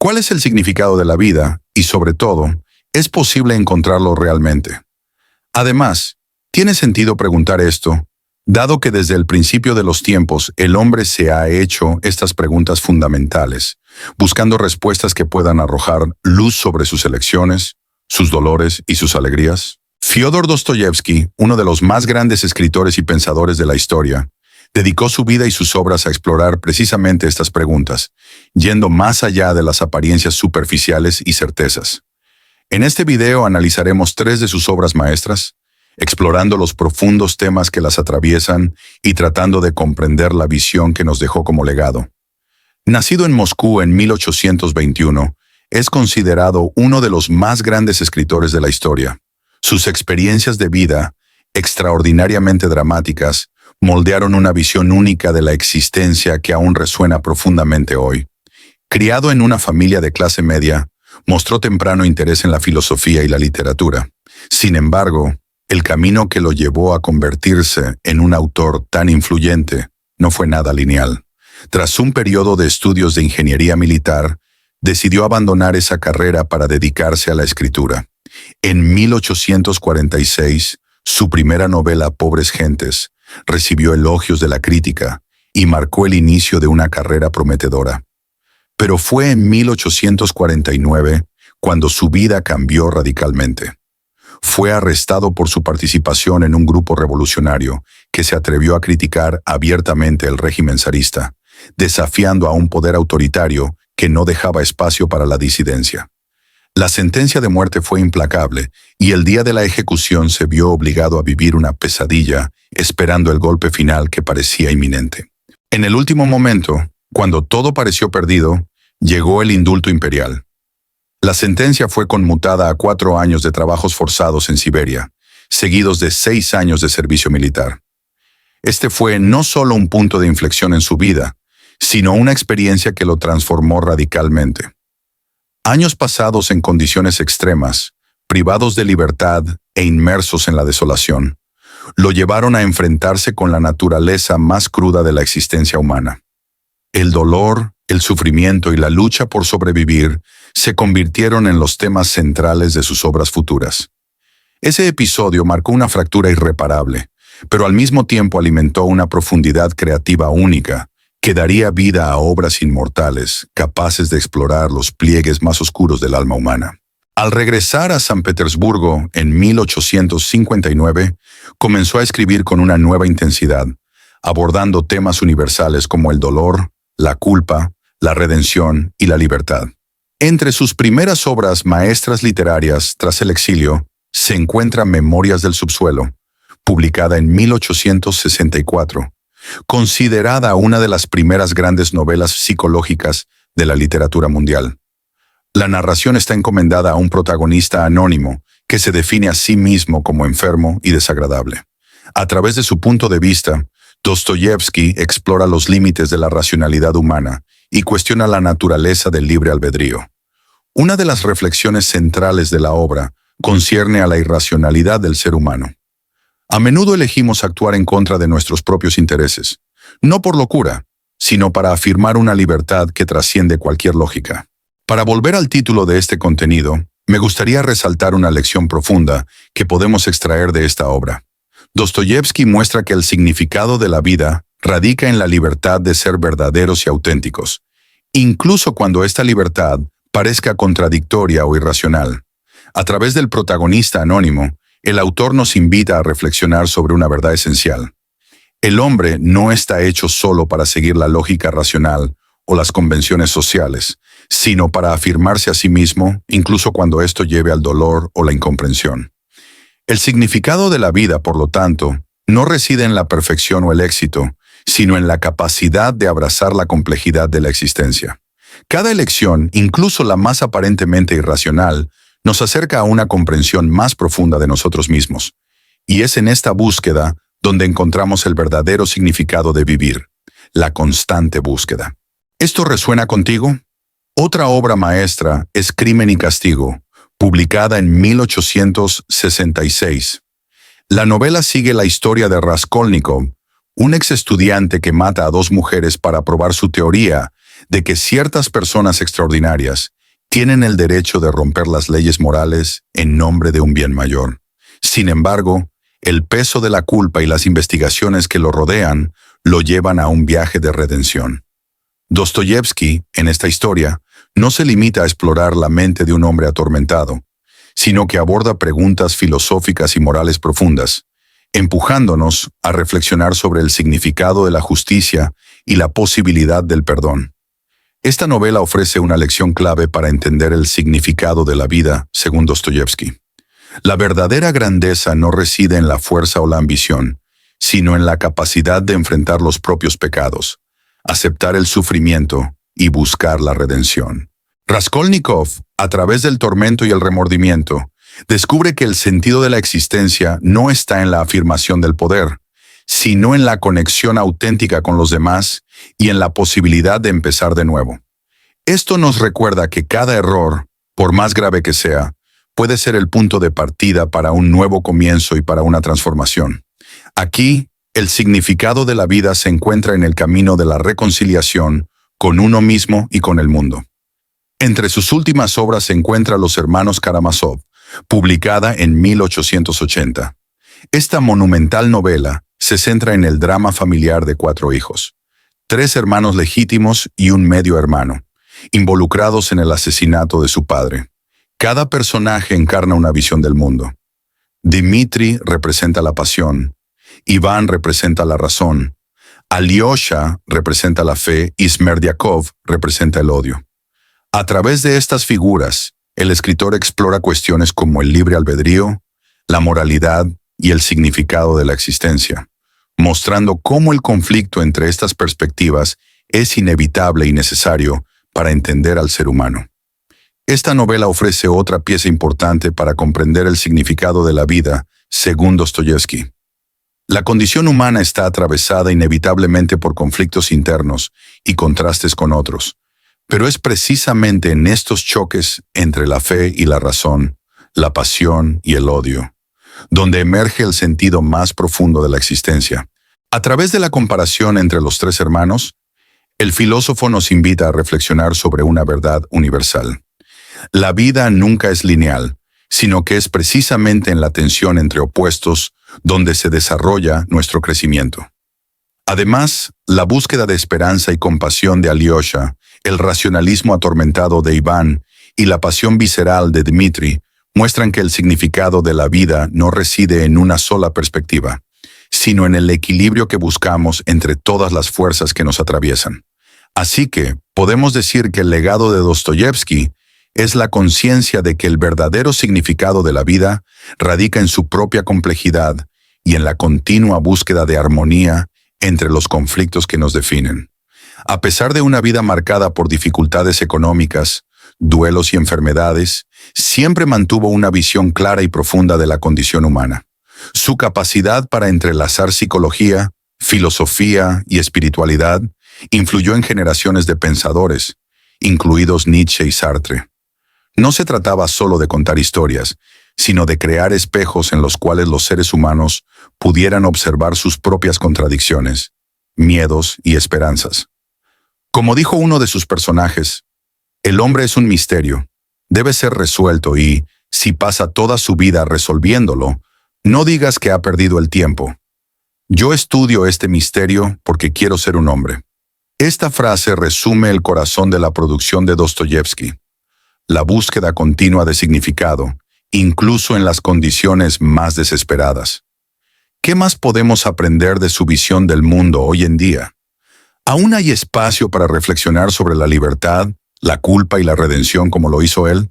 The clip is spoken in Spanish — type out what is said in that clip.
¿Cuál es el significado de la vida? Y sobre todo, ¿es posible encontrarlo realmente? Además, ¿tiene sentido preguntar esto, dado que desde el principio de los tiempos el hombre se ha hecho estas preguntas fundamentales, buscando respuestas que puedan arrojar luz sobre sus elecciones, sus dolores y sus alegrías? Fyodor Dostoyevsky, uno de los más grandes escritores y pensadores de la historia, dedicó su vida y sus obras a explorar precisamente estas preguntas, yendo más allá de las apariencias superficiales y certezas. En este video analizaremos 3 de sus obras maestras, explorando los profundos temas que las atraviesan y tratando de comprender la visión que nos dejó como legado. Nacido en Moscú en 1821, es considerado uno de los más grandes escritores de la historia. Sus experiencias de vida, extraordinariamente dramáticas, moldearon una visión única de la existencia que aún resuena profundamente hoy. Criado en una familia de clase media, mostró temprano interés en la filosofía y la literatura. Sin embargo, el camino que lo llevó a convertirse en un autor tan influyente no fue nada lineal. Tras un periodo de estudios de ingeniería militar, decidió abandonar esa carrera para dedicarse a la escritura. En 1846, su primera novela, Pobres Gentes, recibió elogios de la crítica y marcó el inicio de una carrera prometedora. Pero fue en 1849 cuando su vida cambió radicalmente. Fue arrestado por su participación en un grupo revolucionario que se atrevió a criticar abiertamente el régimen zarista, desafiando a un poder autoritario que no dejaba espacio para la disidencia. La sentencia de muerte fue implacable y el día de la ejecución se vio obligado a vivir una pesadilla, esperando el golpe final que parecía inminente. En el último momento, cuando todo pareció perdido, llegó el indulto imperial. La sentencia fue conmutada a 4 años de trabajos forzados en Siberia, seguidos de 6 años de servicio militar. Este fue no solo un punto de inflexión en su vida, sino una experiencia que lo transformó radicalmente. Años pasados en condiciones extremas, privados de libertad e inmersos en la desolación, lo llevaron a enfrentarse con la naturaleza más cruda de la existencia humana. El dolor, el sufrimiento y la lucha por sobrevivir se convirtieron en los temas centrales de sus obras futuras. Ese episodio marcó una fractura irreparable, pero al mismo tiempo alimentó una profundidad creativa única, que daría vida a obras inmortales, capaces de explorar los pliegues más oscuros del alma humana. Al regresar a San Petersburgo en 1859, comenzó a escribir con una nueva intensidad, abordando temas universales como el dolor, la culpa, la redención y la libertad. Entre sus primeras obras maestras literarias tras el exilio, se encuentra Memorias del subsuelo, publicada en 1864, considerada una de las primeras grandes novelas psicológicas de la literatura mundial. La narración está encomendada a un protagonista anónimo que se define a sí mismo como enfermo y desagradable. A través de su punto de vista, Dostoyevsky explora los límites de la racionalidad humana y cuestiona la naturaleza del libre albedrío. Una de las reflexiones centrales de la obra concierne a la irracionalidad del ser humano. A menudo elegimos actuar en contra de nuestros propios intereses, no por locura, sino para afirmar una libertad que trasciende cualquier lógica. Para volver al título de este contenido, me gustaría resaltar una lección profunda que podemos extraer de esta obra. Dostoyevsky muestra que el significado de la vida radica en la libertad de ser verdaderos y auténticos, incluso cuando esta libertad parezca contradictoria o irracional. A través del protagonista anónimo, el autor nos invita a reflexionar sobre una verdad esencial. El hombre no está hecho solo para seguir la lógica racional o las convenciones sociales, sino para afirmarse a sí mismo, incluso cuando esto lleve al dolor o la incomprensión. El significado de la vida, por lo tanto, no reside en la perfección o el éxito, sino en la capacidad de abrazar la complejidad de la existencia. Cada elección, incluso la más aparentemente irracional, nos acerca a una comprensión más profunda de nosotros mismos. Y es en esta búsqueda donde encontramos el verdadero significado de vivir, la constante búsqueda. ¿Esto resuena contigo? Otra obra maestra es Crimen y Castigo, publicada en 1866. La novela sigue la historia de Raskolnikov, un ex estudiante que mata a 2 mujeres para probar su teoría de que ciertas personas extraordinarias tienen el derecho de romper las leyes morales en nombre de un bien mayor. Sin embargo, el peso de la culpa y las investigaciones que lo rodean lo llevan a un viaje de redención. Dostoyevsky, en esta historia, no se limita a explorar la mente de un hombre atormentado, sino que aborda preguntas filosóficas y morales profundas, empujándonos a reflexionar sobre el significado de la justicia y la posibilidad del perdón. Esta novela ofrece una lección clave para entender el significado de la vida, según Dostoyevsky. La verdadera grandeza no reside en la fuerza o la ambición, sino en la capacidad de enfrentar los propios pecados, aceptar el sufrimiento y buscar la redención. Raskolnikov, a través del tormento y el remordimiento, descubre que el sentido de la existencia no está en la afirmación del poder, sino en la conexión auténtica con los demás y en la posibilidad de empezar de nuevo. Esto nos recuerda que cada error, por más grave que sea, puede ser el punto de partida para un nuevo comienzo y para una transformación. Aquí, el significado de la vida se encuentra en el camino de la reconciliación con uno mismo y con el mundo. Entre sus últimas obras se encuentra Los hermanos Karamazov, publicada en 1880. Esta monumental novela se centra en el drama familiar de 4 hijos, 3 hermanos legítimos y un medio hermano, involucrados en el asesinato de su padre. Cada personaje encarna una visión del mundo. Dmitri representa la pasión, Iván representa la razón, Alyosha representa la fe y Smerdyakov representa el odio. A través de estas figuras, el escritor explora cuestiones como el libre albedrío, la moralidad y el significado de la existencia, mostrando cómo el conflicto entre estas perspectivas es inevitable y necesario para entender al ser humano. Esta novela ofrece otra pieza importante para comprender el significado de la vida, según Dostoyevsky. La condición humana está atravesada inevitablemente por conflictos internos y contrastes con otros, pero es precisamente en estos choques entre la fe y la razón, la pasión y el odio, donde emerge el sentido más profundo de la existencia. A través de la comparación entre los 3 hermanos, el filósofo nos invita a reflexionar sobre una verdad universal. La vida nunca es lineal, sino que es precisamente en la tensión entre opuestos donde se desarrolla nuestro crecimiento. Además, la búsqueda de esperanza y compasión de Alyosha, el racionalismo atormentado de Iván y la pasión visceral de Dmitri muestran que el significado de la vida no reside en una sola perspectiva, sino en el equilibrio que buscamos entre todas las fuerzas que nos atraviesan. Así que, podemos decir que el legado de Dostoyevsky es la conciencia de que el verdadero significado de la vida radica en su propia complejidad y en la continua búsqueda de armonía entre los conflictos que nos definen. A pesar de una vida marcada por dificultades económicas, duelos y enfermedades, siempre mantuvo una visión clara y profunda de la condición humana. Su capacidad para entrelazar psicología, filosofía y espiritualidad influyó en generaciones de pensadores, incluidos Nietzsche y Sartre. No se trataba solo de contar historias, sino de crear espejos en los cuales los seres humanos pudieran observar sus propias contradicciones, miedos y esperanzas. Como dijo uno de sus personajes, el hombre es un misterio, debe ser resuelto y, si pasa toda su vida resolviéndolo, no digas que ha perdido el tiempo. Yo estudio este misterio porque quiero ser un hombre. Esta frase resume el corazón de la producción de Dostoyevsky, la búsqueda continua de significado, incluso en las condiciones más desesperadas. ¿Qué más podemos aprender de su visión del mundo hoy en día? ¿Aún hay espacio para reflexionar sobre la libertad, la culpa y la redención como lo hizo él?